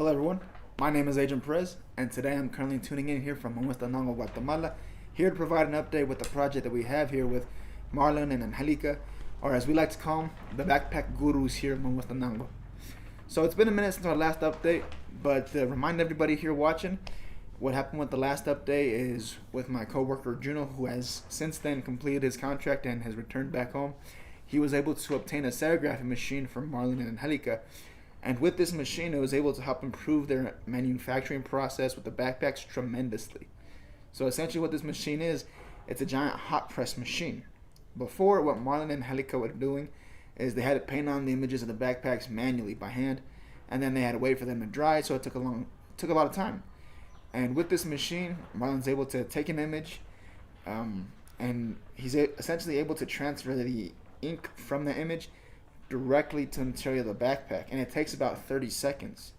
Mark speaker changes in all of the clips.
Speaker 1: Hello everyone, my name is Agent Perez, and today I'm currently tuning in here from Guatemala, here to provide an update with the project that we have here with Marlon and Angelica, or as we like to call them, the backpack gurus here in Momostanango. So it's been a minute since our last update, but to remind everybody here watching, what happened with the last update is with my coworker Juno, who has since then completed his contract and has returned back home. He was able to obtain a serigraphy machine from Marlon and Angelica. And with this machine, it was able to help improve their manufacturing process with the backpacks tremendously. So essentially what this machine is, it's a giant hot press machine. Before, what Marlon and Angelica were doing is they had to paint on the images of the backpacks manually by hand, and then they had to wait for them to dry, so it took a lot of time. And with this machine, Marlon's able to take an image, and he's essentially able to transfer the ink from the image directly to the material of the backpack, and it takes about 30 seconds.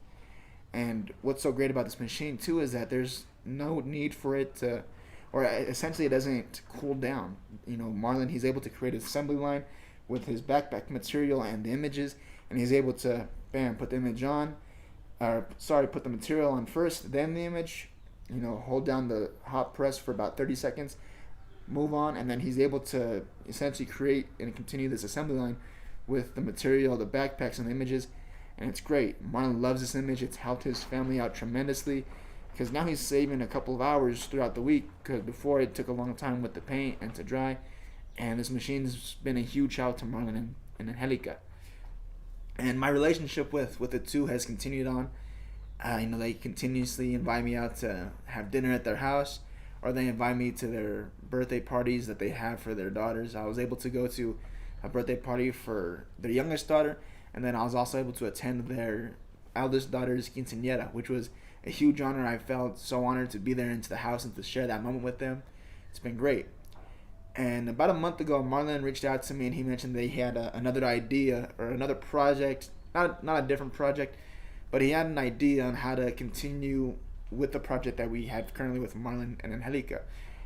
Speaker 1: And what's so great about this machine too is that there's no need for it to, or essentially it doesn't cool down. Marlon, he's able to create an assembly line with his backpack material and the images, and he's able to put the image on, put the material on first, then the image, hold down the hot press for about 30 seconds, move on, and then he's able to essentially create and continue this assembly line with the material, the backpacks, and the images, and it's great. Marlon loves this image. It's helped his family out tremendously because now he's saving a couple of hours throughout the week, because before it took a long time with the paint and to dry, and this machine's been a huge help to Marlon and Angelica. And my relationship with the two has continued on. They continuously invite me out to have dinner at their house, or they invite me to their birthday parties that they have for their daughters. I was able to go to a birthday party for their youngest daughter, and then I was also able to attend their eldest daughter's quinceañera, which was a huge honor. I felt so honored to be there into the house and to share that moment with them. It's been great. And about a month ago, Marlon reached out to me and he mentioned that he had another idea or another project, not a different project, but he had an idea on how to continue with the project that we had currently with Marlon and Angelica.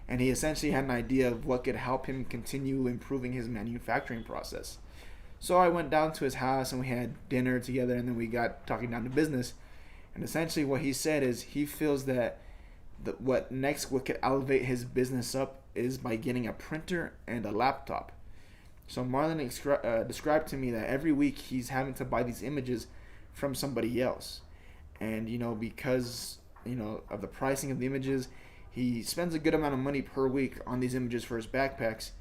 Speaker 1: And he essentially had an idea of what could help him continue improving his manufacturing process. So I went down to his house and we had dinner together, and then we got talking down to business. And essentially what he said is he feels that what could elevate his business up is by getting a printer and a laptop. So Marlon described to me that every week he's having to buy these images from somebody else. And because of the pricing of the images, he spends a good amount of money per week on these images for his backpacks.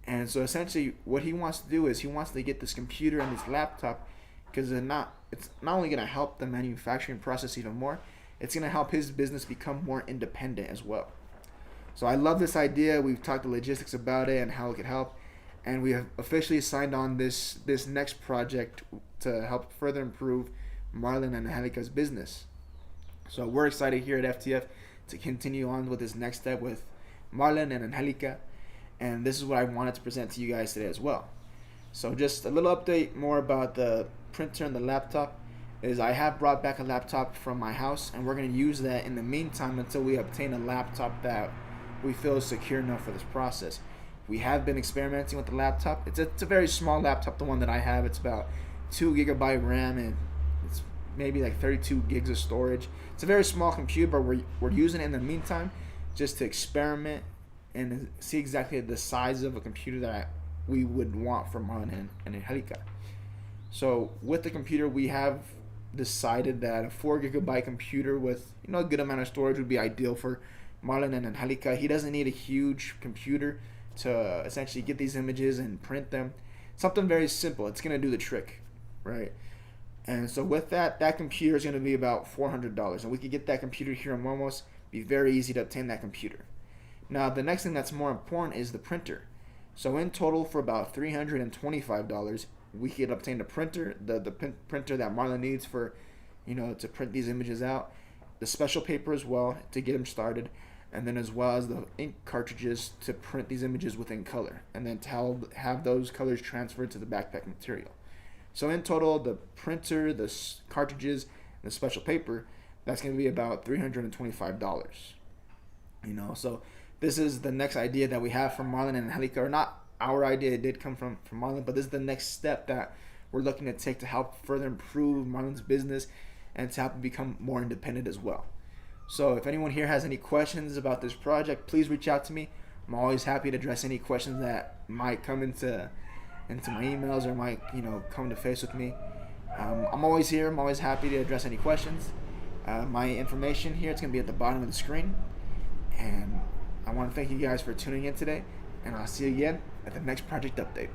Speaker 1: And so essentially what he wants to do is he wants to get this computer and this laptop, because it's not only going to help the manufacturing process even more, it's going to help his business become more independent as well. So I love this idea. We've talked the logistics about it and how it could help, and we have officially signed on this next project to help further improve Marlon and Angelica's business. So we're excited here at FTF to continue on with this next step with Marlon and Angelica, and this is what I wanted to present to you guys today as well. So just a little update more about the printer and the laptop is I have brought back a laptop from my house, and we're going to use that in the meantime until we obtain a laptop that we feel is secure enough for this process. We have been experimenting with the laptop. It's a very small laptop, the one that I have. It's about 2 gigabyte RAM, and it's maybe like 32 gigs of storage. It's a very small computer, but we're using it in the meantime just to experiment and see exactly the size of a computer that we would want for Marlon and Angelica. So with the computer, we have decided that a 4 gigabyte computer with a good amount of storage would be ideal for Marlon and Angelica. He doesn't need a huge computer to essentially get these images and print them. Something very simple. It's going to do the trick, right? And so with that computer is going to be about $400, and we could get that computer here in Momos. Be very easy to obtain that computer. Now the next thing that's more important is the printer. So in total, for about $325, we could obtain the printer, the printer that Marlon needs for, to print these images out, the special paper as well to get him started, and then as well as the ink cartridges to print these images within color, and then to have those colors transferred to the backpack material. So in total, the printer, the cartridges, and the special paper, that's going to be about $325. So this is the next idea that we have from Marlon and Angelica, or not our idea, it did come from Marlon, but this is the next step that we're looking to take to help further improve Marlon's business and to help them become more independent as well. So if anyone here has any questions about this project, please reach out to me. I'm always happy to address any questions that might come into my emails or might come to face with me. I'm always here. I'm always happy to address any questions. My information here, it's going to be at the bottom of the screen. And I want to thank you guys for tuning in today, and I'll see you again at the next project update.